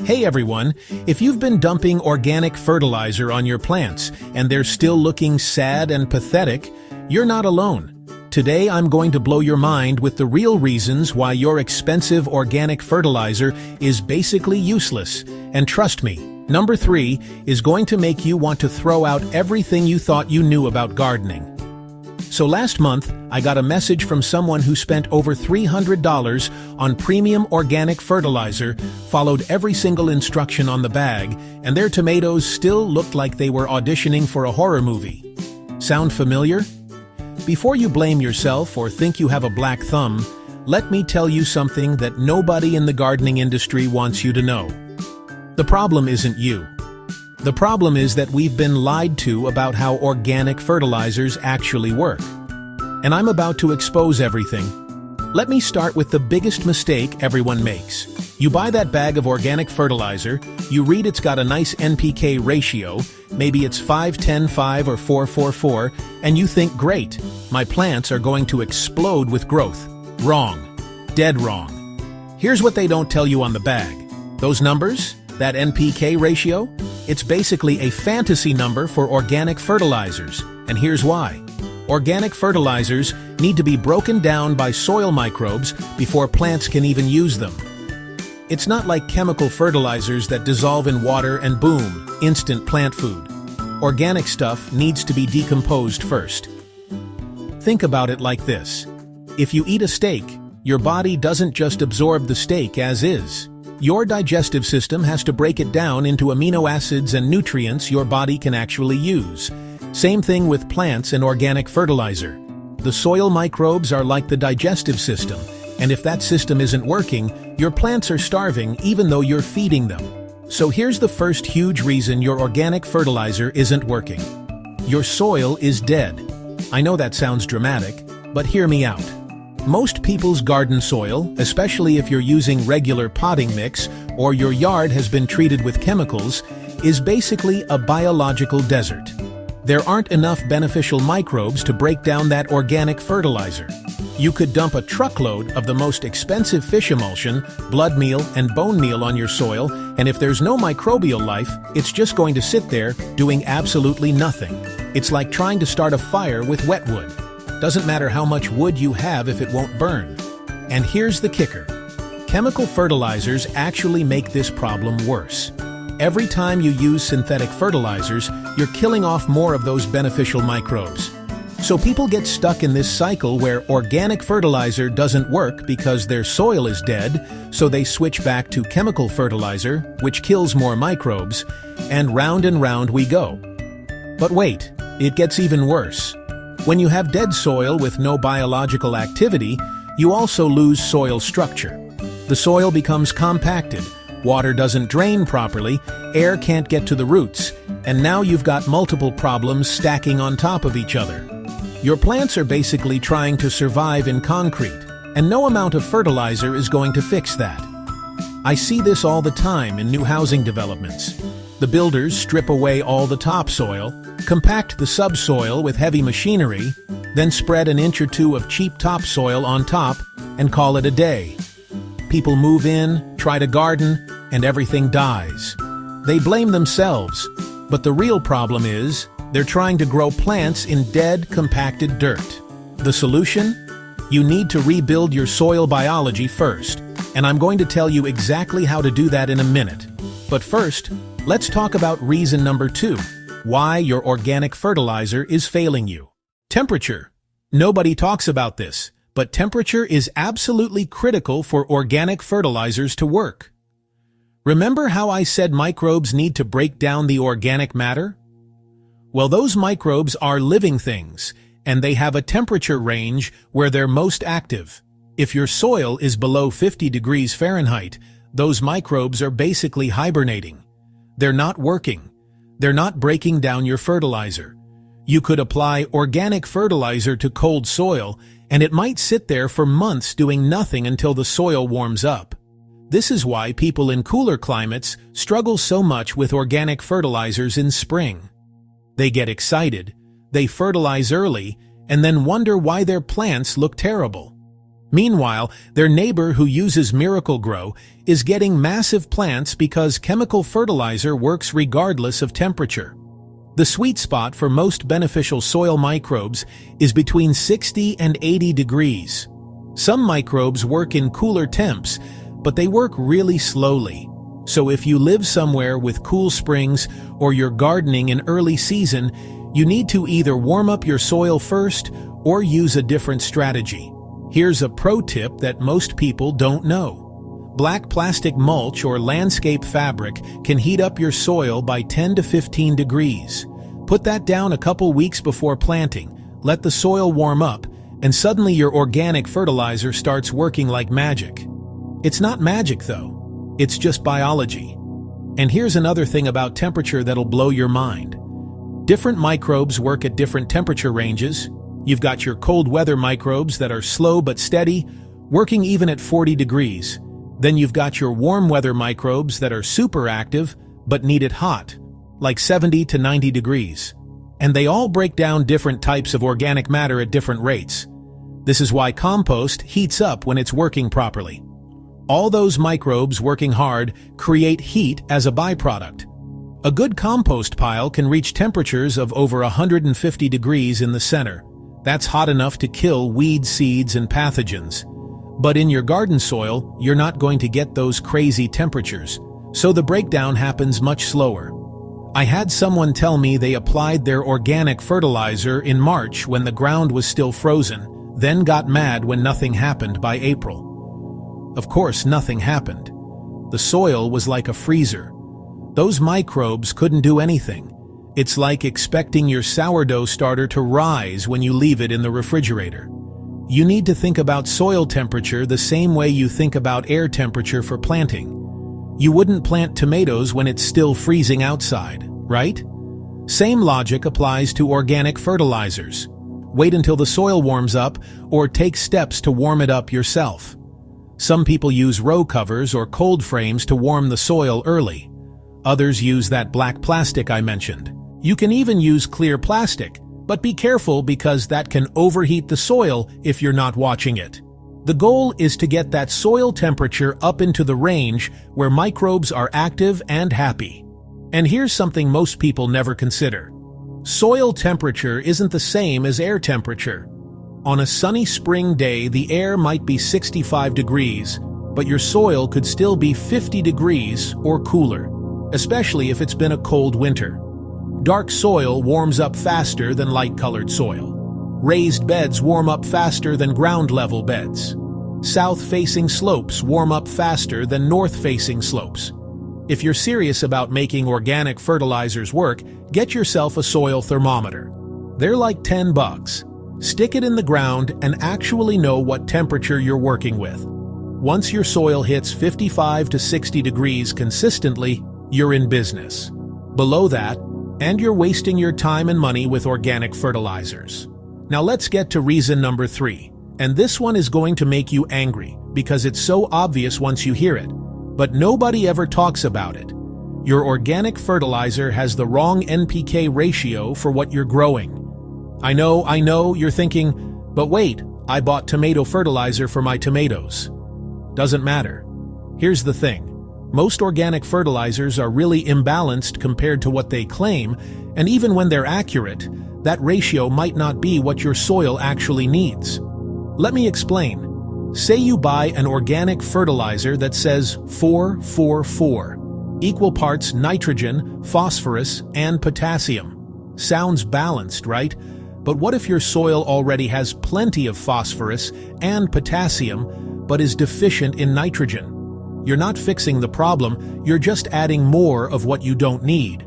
Hey everyone, if you've been dumping organic fertilizer on your plants and they're still looking sad and pathetic, you're not alone. Today I'm going to blow your mind with the real reasons why your expensive organic fertilizer is basically useless. And trust me, number 3 is going to make you want to throw out everything you thought you knew about gardening. So last month, I got a message from someone who spent over $300 on premium organic fertilizer, followed every single instruction on the bag, and their tomatoes still looked like they were auditioning for a horror movie. Sound familiar? Before you blame yourself or think you have a black thumb, let me tell you something that nobody in the gardening industry wants you to know. The problem isn't you. The problem is that we've been lied to about how organic fertilizers actually work. And I'm about to expose everything. Let me start with the biggest mistake everyone makes. You buy that bag of organic fertilizer, you read it's got a nice NPK ratio, maybe it's 5-10-5 or 4-4-4, and you think, great, my plants are going to explode with growth. Wrong. Dead wrong. Here's what they don't tell you on the bag. Those numbers, that NPK ratio, it's basically a fantasy number for organic fertilizers, and here's why. Organic fertilizers need to be broken down by soil microbes before plants can even use them. It's not like chemical fertilizers that dissolve in water and boom, instant plant food. Organic stuff needs to be decomposed first. Think about it like this. If you eat a steak, your body doesn't just absorb the steak as is. Your digestive system has to break it down into amino acids and nutrients your body can actually use. Same thing with plants and organic fertilizer. The soil microbes are like the digestive system, and if that system isn't working, your plants are starving even though you're feeding them. So here's the first huge reason your organic fertilizer isn't working. Your soil is dead. I know that sounds dramatic, but hear me out. Most people's garden soil, especially if you're using regular potting mix or your yard has been treated with chemicals, is basically a biological desert. There aren't enough beneficial microbes to break down that organic fertilizer. You could dump a truckload of the most expensive fish emulsion, blood meal, and bone meal on your soil, and if there's no microbial life, it's just going to sit there doing absolutely nothing. It's like trying to start a fire with wet wood. Doesn't matter how much wood you have if it won't burn. And here's the kicker. Chemical fertilizers actually make this problem worse. Every time you use synthetic fertilizers, you're killing off more of those beneficial microbes. So people get stuck in this cycle where organic fertilizer doesn't work because their soil is dead, so they switch back to chemical fertilizer, which kills more microbes, and round we go. But wait, it gets even worse. When you have dead soil with no biological activity, you also lose soil structure. The soil becomes compacted, water doesn't drain properly, air can't get to the roots, and now you've got multiple problems stacking on top of each other. Your plants are basically trying to survive in concrete, and no amount of fertilizer is going to fix that. I see this all the time in new housing developments. The builders strip away all the topsoil, compact the subsoil with heavy machinery, then spread an inch or two of cheap topsoil on top and call it a day. People move in, try to garden, and everything dies. They blame themselves, but the real problem is they're trying to grow plants in dead, compacted dirt. The solution? You need to rebuild your soil biology first, and I'm going to tell you exactly how to do that in a minute. But first, let's talk about reason number 2, why your organic fertilizer is failing you. Temperature. Nobody talks about this, but temperature is absolutely critical for organic fertilizers to work. Remember how I said microbes need to break down the organic matter? Well, those microbes are living things, and they have a temperature range where they're most active. If your soil is below 50 degrees Fahrenheit, those microbes are basically hibernating. They're not working. They're not breaking down your fertilizer. You could apply organic fertilizer to cold soil, and it might sit there for months doing nothing until the soil warms up. This is why people in cooler climates struggle so much with organic fertilizers in spring. They get excited, they fertilize early, and then wonder why their plants look terrible. Meanwhile, their neighbor who uses Miracle-Gro is getting massive plants because chemical fertilizer works regardless of temperature. The sweet spot for most beneficial soil microbes is between 60 and 80 degrees. Some microbes work in cooler temps, but they work really slowly. So if you live somewhere with cool springs or you're gardening in early season, you need to either warm up your soil first or use a different strategy. Here's a pro tip that most people don't know. Black plastic mulch or landscape fabric can heat up your soil by 10 to 15 degrees. Put that down a couple weeks before planting, let the soil warm up, and suddenly your organic fertilizer starts working like magic. It's not magic though, it's just biology. And here's another thing about temperature that'll blow your mind. Different microbes work at different temperature ranges. You've got your cold weather microbes that are slow but steady, working even at 40 degrees. Then you've got your warm weather microbes that are super active but need it hot, like 70 to 90 degrees. And they all break down different types of organic matter at different rates. This is why compost heats up when it's working properly. All those microbes working hard create heat as a byproduct. A good compost pile can reach temperatures of over 150 degrees in the center. That's hot enough to kill weed seeds and pathogens. But in your garden soil, you're not going to get those crazy temperatures, so the breakdown happens much slower. I had someone tell me they applied their organic fertilizer in March when the ground was still frozen, then got mad when nothing happened by April. Of course, nothing happened. The soil was like a freezer. Those microbes couldn't do anything. It's like expecting your sourdough starter to rise when you leave it in the refrigerator. You need to think about soil temperature the same way you think about air temperature for planting. You wouldn't plant tomatoes when it's still freezing outside, right? Same logic applies to organic fertilizers. Wait until the soil warms up or take steps to warm it up yourself. Some people use row covers or cold frames to warm the soil early. Others use that black plastic I mentioned. You can even use clear plastic, but be careful because that can overheat the soil if you're not watching it. The goal is to get that soil temperature up into the range where microbes are active and happy. And here's something most people never consider. Soil temperature isn't the same as air temperature. On a sunny spring day, the air might be 65 degrees, but your soil could still be 50 degrees or cooler, especially if it's been a cold winter. Dark soil warms up faster than light-colored soil. Raised beds warm up faster than ground-level beds. South-facing slopes warm up faster than north-facing slopes. If you're serious about making organic fertilizers work, get yourself a soil thermometer. They're like $10. Stick it in the ground and actually know what temperature you're working with. Once your soil hits 55 to 60 degrees consistently, you're in business. Below that, and you're wasting your time and money with organic fertilizers. Now let's get to reason number 3, and this one is going to make you angry because it's so obvious once you hear it, but nobody ever talks about it. Your organic fertilizer has the wrong NPK ratio for what you're growing. I know, you're thinking, but wait, I bought tomato fertilizer for my tomatoes. Doesn't matter. Here's the thing. Most organic fertilizers are really imbalanced compared to what they claim, and even when they're accurate, that ratio might not be what your soil actually needs. Let me explain. Say you buy an organic fertilizer that says 4-4-4, equal parts nitrogen, phosphorus, and potassium. Sounds balanced, right? But what if your soil already has plenty of phosphorus and potassium, but is deficient in nitrogen? You're not fixing the problem, you're just adding more of what you don't need.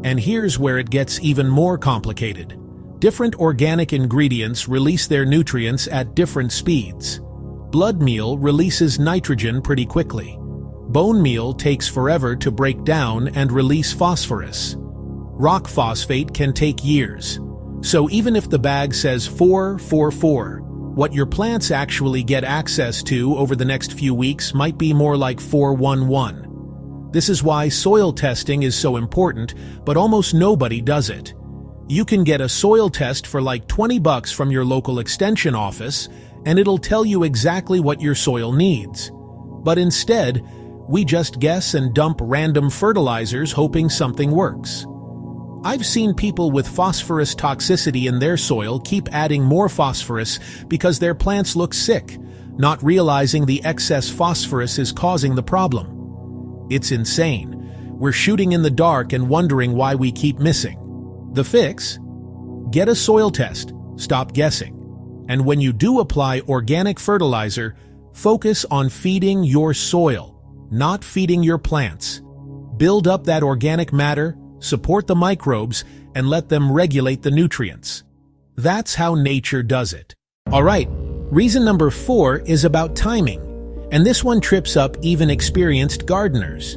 And here's where it gets even more complicated. Different organic ingredients release their nutrients at different speeds. Blood meal releases nitrogen pretty quickly. Bone meal takes forever to break down and release phosphorus. Rock phosphate can take years. So even if the bag says 4-4-4, what your plants actually get access to over the next few weeks might be more like 4-1-1. This is why soil testing is so important, but almost nobody does it. You can get a soil test for like $20 from your local extension office, and it'll tell you exactly what your soil needs. But instead, we just guess and dump random fertilizers hoping something works. I've seen people with phosphorus toxicity in their soil keep adding more phosphorus because their plants look sick, not realizing the excess phosphorus is causing the problem. It's insane. We're shooting in the dark and wondering why we keep missing. The fix? Get a soil test. Stop guessing. And when you do apply organic fertilizer, focus on feeding your soil, not feeding your plants. Build up that organic matter, support the microbes, and let them regulate the nutrients. That's how nature does it. All right, reason number 4 is about timing, and this one trips up even experienced gardeners.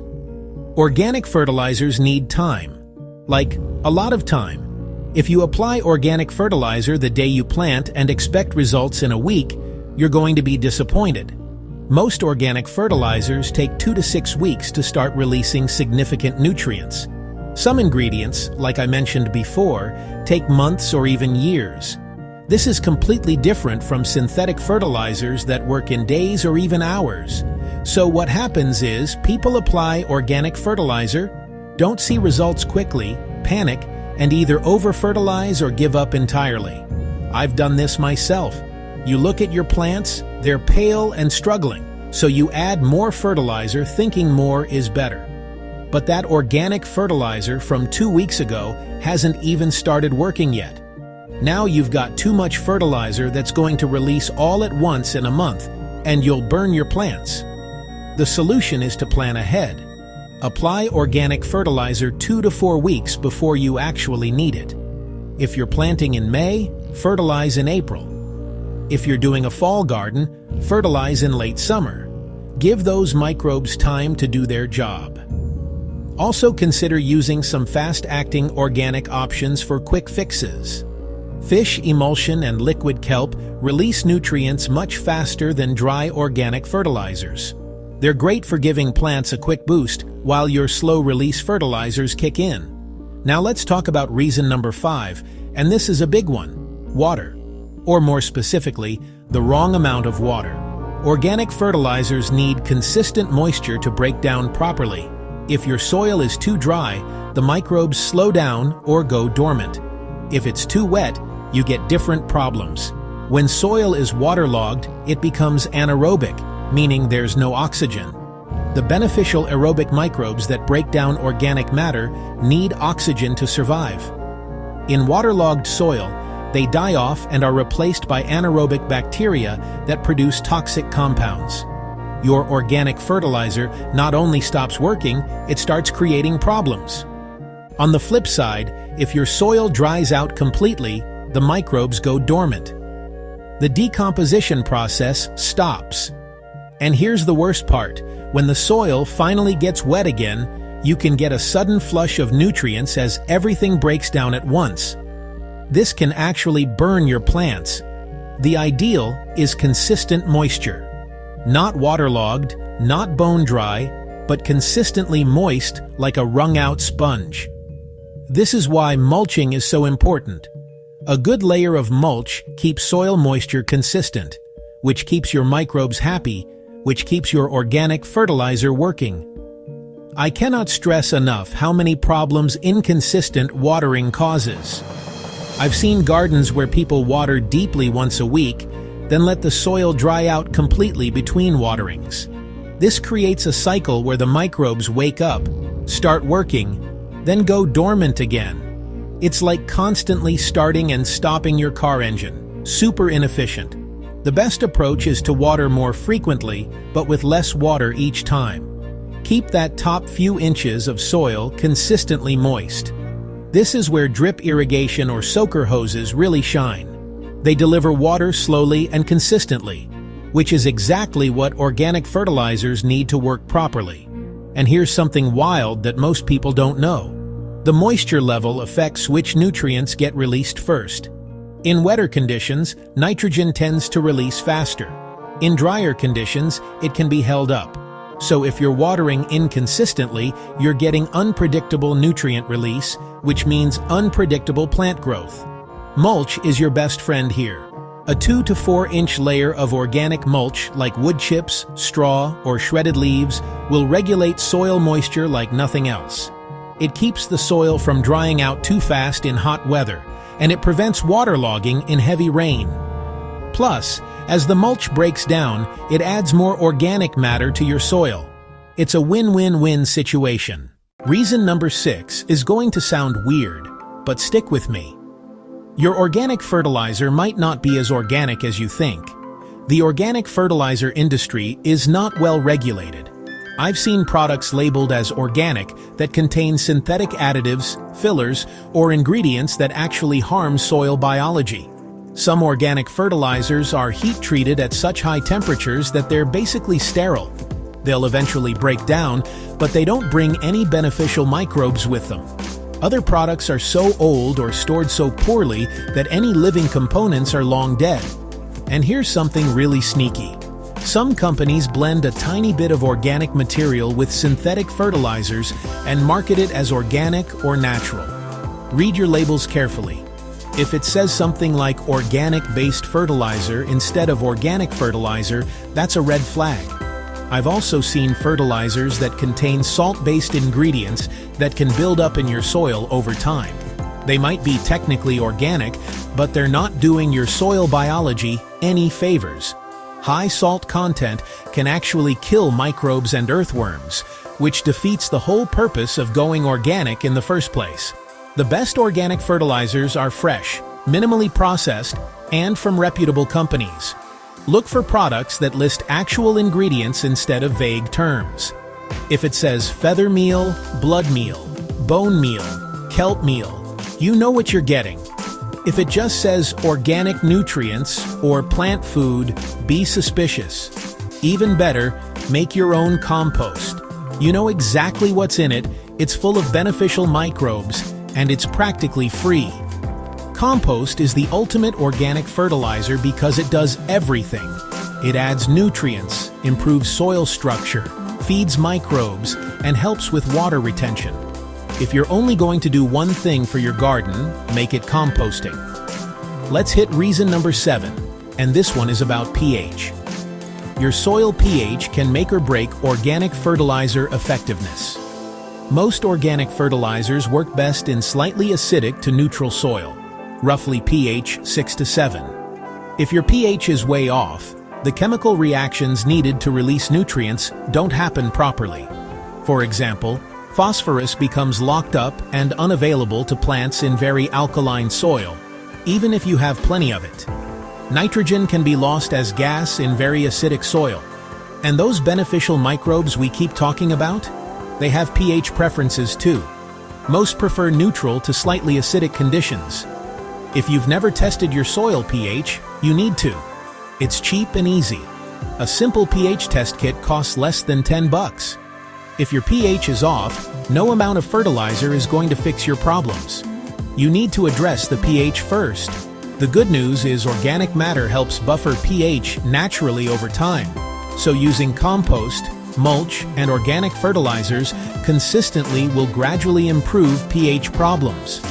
Organic fertilizers need time, like a lot of time. If you apply organic fertilizer the day you plant and expect results in a week, you're going to be disappointed. Most organic fertilizers take 2 to 6 weeks to start releasing significant nutrients. Some ingredients, like I mentioned before, take months or even years. This is completely different from synthetic fertilizers that work in days or even hours. So what happens is people apply organic fertilizer, don't see results quickly, panic, and either over-fertilize or give up entirely. I've done this myself. You look at your plants, they're pale and struggling, so you add more fertilizer thinking more is better. But that organic fertilizer from 2 weeks ago hasn't even started working yet. Now you've got too much fertilizer that's going to release all at once in a month, and you'll burn your plants. The solution is to plan ahead. Apply organic fertilizer 2 to 4 weeks before you actually need it. If you're planting in May, fertilize in April. If you're doing a fall garden, fertilize in late summer. Give those microbes time to do their job. Also consider using some fast-acting organic options for quick fixes. Fish emulsion and liquid kelp release nutrients much faster than dry organic fertilizers. They're great for giving plants a quick boost while your slow-release fertilizers kick in. Now let's talk about reason number 5, and this is a big one: water. Or more specifically, the wrong amount of water. Organic fertilizers need consistent moisture to break down properly. If your soil is too dry, the microbes slow down or go dormant. If it's too wet, you get different problems. When soil is waterlogged, it becomes anaerobic, meaning there's no oxygen. The beneficial aerobic microbes that break down organic matter need oxygen to survive. In waterlogged soil, they die off and are replaced by anaerobic bacteria that produce toxic compounds. Your organic fertilizer not only stops working, it starts creating problems. On the flip side, if your soil dries out completely, the microbes go dormant. The decomposition process stops. And here's the worst part: when the soil finally gets wet again, you can get a sudden flush of nutrients as everything breaks down at once. This can actually burn your plants. The ideal is consistent moisture. Not waterlogged, not bone dry, but consistently moist like a wrung-out sponge. This is why mulching is so important. A good layer of mulch keeps soil moisture consistent, which keeps your microbes happy, which keeps your organic fertilizer working. I cannot stress enough how many problems inconsistent watering causes. I've seen gardens where people water deeply once a week, then let the soil dry out completely between waterings. This creates a cycle where the microbes wake up, start working, then go dormant again. It's like constantly starting and stopping your car engine. Super inefficient. The best approach is to water more frequently, but with less water each time. Keep that top few inches of soil consistently moist. This is where drip irrigation or soaker hoses really shine. They deliver water slowly and consistently, which is exactly what organic fertilizers need to work properly. And here's something wild that most people don't know. The moisture level affects which nutrients get released first. In wetter conditions, nitrogen tends to release faster. In drier conditions, it can be held up. So if you're watering inconsistently, you're getting unpredictable nutrient release, which means unpredictable plant growth. Mulch is your best friend here. A 2 to 4 inch layer of organic mulch like wood chips, straw, or shredded leaves will regulate soil moisture like nothing else. It keeps the soil from drying out too fast in hot weather, and it prevents waterlogging in heavy rain. Plus, as the mulch breaks down, it adds more organic matter to your soil. It's a win-win-win situation. Reason number 6 is going to sound weird, but stick with me. Your organic fertilizer might not be as organic as you think. The organic fertilizer industry is not well regulated. I've seen products labeled as organic that contain synthetic additives, fillers, or ingredients that actually harm soil biology. Some organic fertilizers are heat-treated at such high temperatures that they're basically sterile. They'll eventually break down, but they don't bring any beneficial microbes with them. Other products are so old or stored so poorly that any living components are long dead. And here's something really sneaky. Some companies blend a tiny bit of organic material with synthetic fertilizers and market it as organic or natural. Read your labels carefully. If it says something like organic-based fertilizer instead of organic fertilizer, that's a red flag. I've also seen fertilizers that contain salt-based ingredients that can build up in your soil over time. They might be technically organic, but they're not doing your soil biology any favors. High salt content can actually kill microbes and earthworms, which defeats the whole purpose of going organic in the first place. The best organic fertilizers are fresh, minimally processed, and from reputable companies. Look for products that list actual ingredients instead of vague terms. If it says feather meal, blood meal, bone meal, kelp meal, you know what you're getting. If it just says organic nutrients or plant food, be suspicious. Even better, make your own compost. You know exactly what's in it, it's full of beneficial microbes, and it's practically free. Compost is the ultimate organic fertilizer because it does everything. It adds nutrients, improves soil structure, feeds microbes, and helps with water retention. If you're only going to do one thing for your garden, make it composting. Let's hit reason number 7, and this one is about pH. Your soil pH can make or break organic fertilizer effectiveness. Most organic fertilizers work best in slightly acidic to neutral soil, roughly pH 6 to 7. If your pH is way off, the chemical reactions needed to release nutrients don't happen properly. For example, phosphorus becomes locked up and unavailable to plants in very alkaline soil, even if you have plenty of it. Nitrogen can be lost as gas in very acidic soil. And those beneficial microbes we keep talking about? They have pH preferences too. Most prefer neutral to slightly acidic conditions. If you've never tested your soil pH, you need to. It's cheap and easy. A simple pH test kit costs less than $10. If your pH is off, no amount of fertilizer is going to fix your problems. You need to address the pH first. The good news is organic matter helps buffer pH naturally over time. So using compost, mulch, and organic fertilizers consistently will gradually improve pH problems.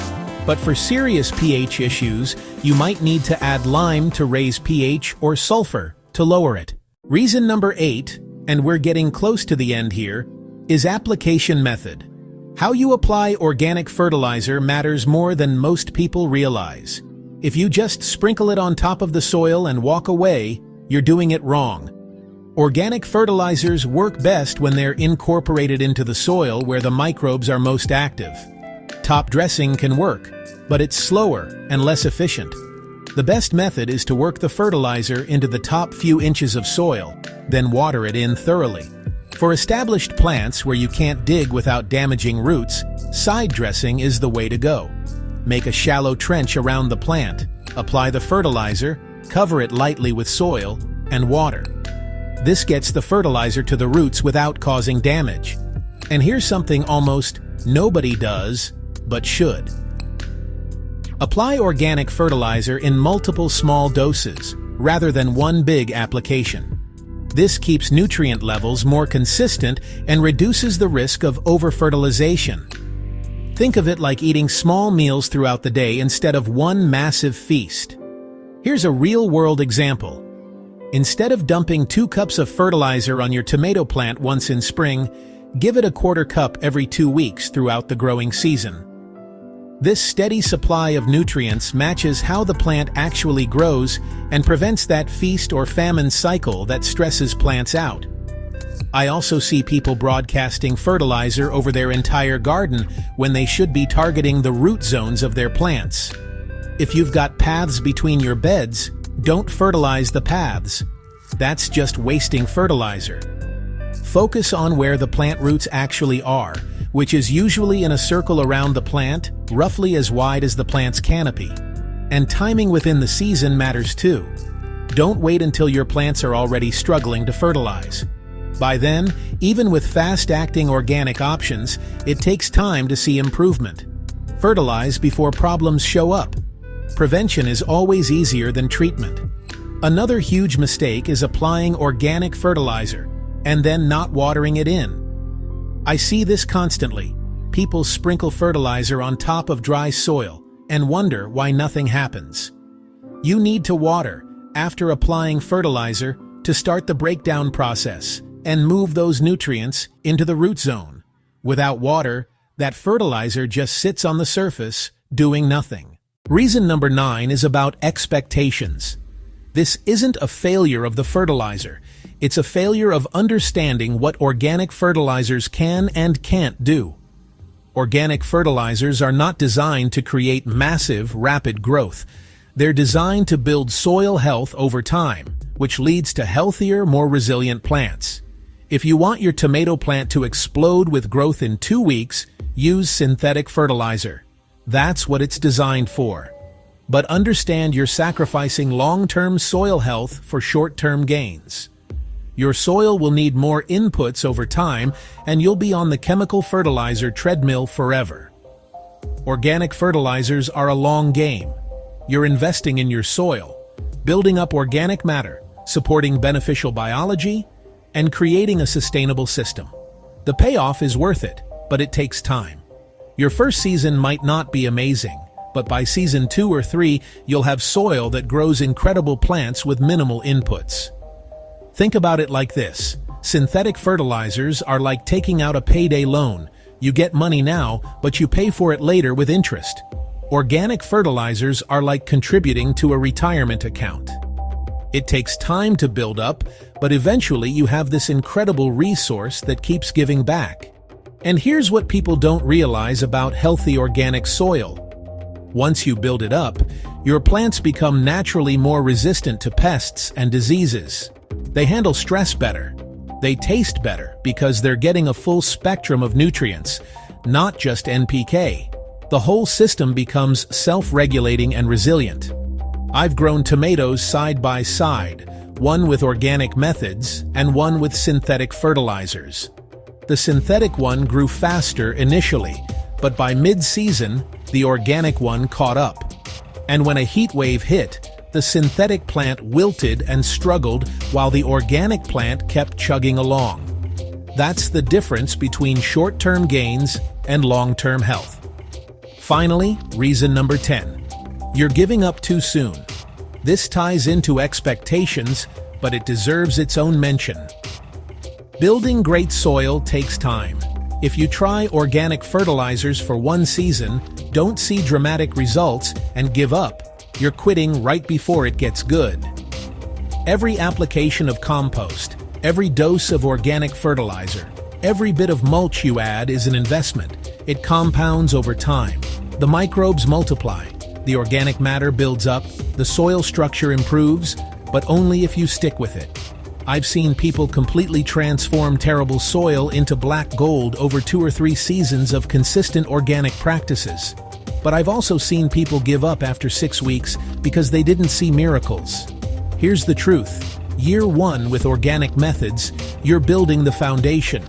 But for serious pH issues, you might need to add lime to raise pH or sulfur to lower it. Reason number 8, and we're getting close to the end here, is application method. How you apply organic fertilizer matters more than most people realize. If you just sprinkle it on top of the soil and walk away, you're doing it wrong. Organic fertilizers work best when they're incorporated into the soil where the microbes are most active. Top dressing can work, but it's slower and less efficient. The best method is to work the fertilizer into the top few inches of soil, then water it in thoroughly. For established plants where you can't dig without damaging roots, side dressing is the way to go. Make a shallow trench around the plant, apply the fertilizer, cover it lightly with soil, and water. This gets the fertilizer to the roots without causing damage. And here's something almost nobody does, but should. Apply organic fertilizer in multiple small doses, rather than one big application. This keeps nutrient levels more consistent and reduces the risk of over-fertilization. Think of it like eating small meals throughout the day instead of one massive feast. Here's a real-world example. Instead of dumping 2 cups of fertilizer on your tomato plant once in spring, give it a quarter cup every 2 weeks throughout the growing season. This steady supply of nutrients matches how the plant actually grows and prevents that feast or famine cycle that stresses plants out. I also see people broadcasting fertilizer over their entire garden when they should be targeting the root zones of their plants. If you've got paths between your beds, don't fertilize the paths. That's just wasting fertilizer. Focus on where the plant roots actually are, which is usually in a circle around the plant, roughly as wide as the plant's canopy. And timing within the season matters too. Don't wait until your plants are already struggling to fertilize. By then, even with fast-acting organic options, it takes time to see improvement. Fertilize before problems show up. Prevention is always easier than treatment. Another huge mistake is applying organic fertilizer and then not watering it in. I see this constantly. People sprinkle fertilizer on top of dry soil and wonder why nothing happens. You need to water after applying fertilizer to start the breakdown process and move those nutrients into the root zone. Without water, that fertilizer just sits on the surface, doing nothing. Reason number 9 is about expectations. This isn't a failure of the fertilizer. It's a failure of understanding what organic fertilizers can and can't do. Organic fertilizers are not designed to create massive, rapid growth. They're designed to build soil health over time, which leads to healthier, more resilient plants. If you want your tomato plant to explode with growth in 2 weeks, use synthetic fertilizer. That's what it's designed for. But understand you're sacrificing long-term soil health for short-term gains. Your soil will need more inputs over time, and you'll be on the chemical fertilizer treadmill forever. Organic fertilizers are a long game. You're investing in your soil, building up organic matter, supporting beneficial biology, and creating a sustainable system. The payoff is worth it, but it takes time. Your first season might not be amazing, but by season 2 or 3, you'll have soil that grows incredible plants with minimal inputs. Think about it like this. Synthetic fertilizers are like taking out a payday loan. You get money now, but you pay for it later with interest. Organic fertilizers are like contributing to a retirement account. It takes time to build up, but eventually you have this incredible resource that keeps giving back. And here's what people don't realize about healthy organic soil. Once you build it up, your plants become naturally more resistant to pests and diseases. They handle stress better. They taste better because they're getting a full spectrum of nutrients, not just NPK. The whole system becomes self-regulating and resilient. I've grown tomatoes side by side, one with organic methods and one with synthetic fertilizers. The synthetic one grew faster initially, but by mid-season, the organic one caught up. And when a heat wave hit, the synthetic plant wilted and struggled while the organic plant kept chugging along. That's the difference between short-term gains and long-term health. Finally, reason number 10. You're giving up too soon. This ties into expectations, but it deserves its own mention. Building great soil takes time. If you try organic fertilizers for 1 season, don't see dramatic results, and give up, you're quitting right before it gets good. Every application of compost, every dose of organic fertilizer, every bit of mulch you add is an investment. It compounds over time. The microbes multiply. The organic matter builds up, the soil structure improves, but only if you stick with it. I've seen people completely transform terrible soil into black gold over 2 or 3 seasons of consistent organic practices. But I've also seen people give up after 6 weeks because they didn't see miracles. Here's the truth. Year 1 with organic methods, you're building the foundation.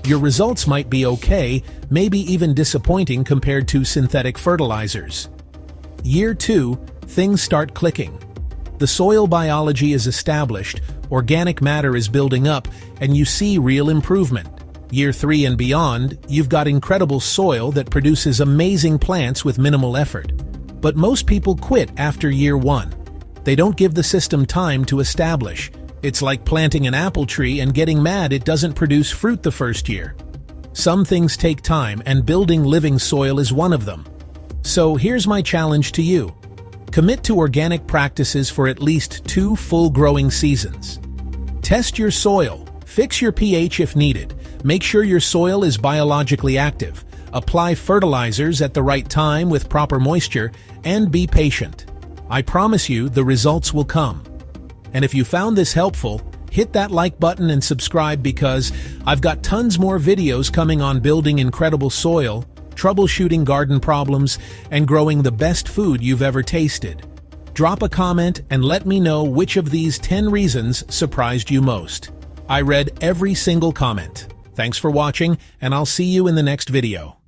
Your results might be okay, maybe even disappointing compared to synthetic fertilizers. Year 2, things start clicking. The soil biology is established, organic matter is building up, and you see real improvement. Year 3 and beyond, you've got incredible soil that produces amazing plants with minimal effort. But most people quit after year 1. They don't give the system time to establish. It's like planting an apple tree and getting mad it doesn't produce fruit the first year. Some things take time, and building living soil is one of them. So here's my challenge to you. Commit to organic practices for at least 2 full growing seasons. Test your soil, fix your pH if needed, make sure your soil is biologically active, apply fertilizers at the right time with proper moisture, and be patient. I promise you the results will come. And if you found this helpful, hit that like button and subscribe because I've got tons more videos coming on building incredible soil, troubleshooting garden problems, and growing the best food you've ever tasted. Drop a comment and let me know which of these 10 reasons surprised you most. I read every single comment. Thanks for watching, and I'll see you in the next video.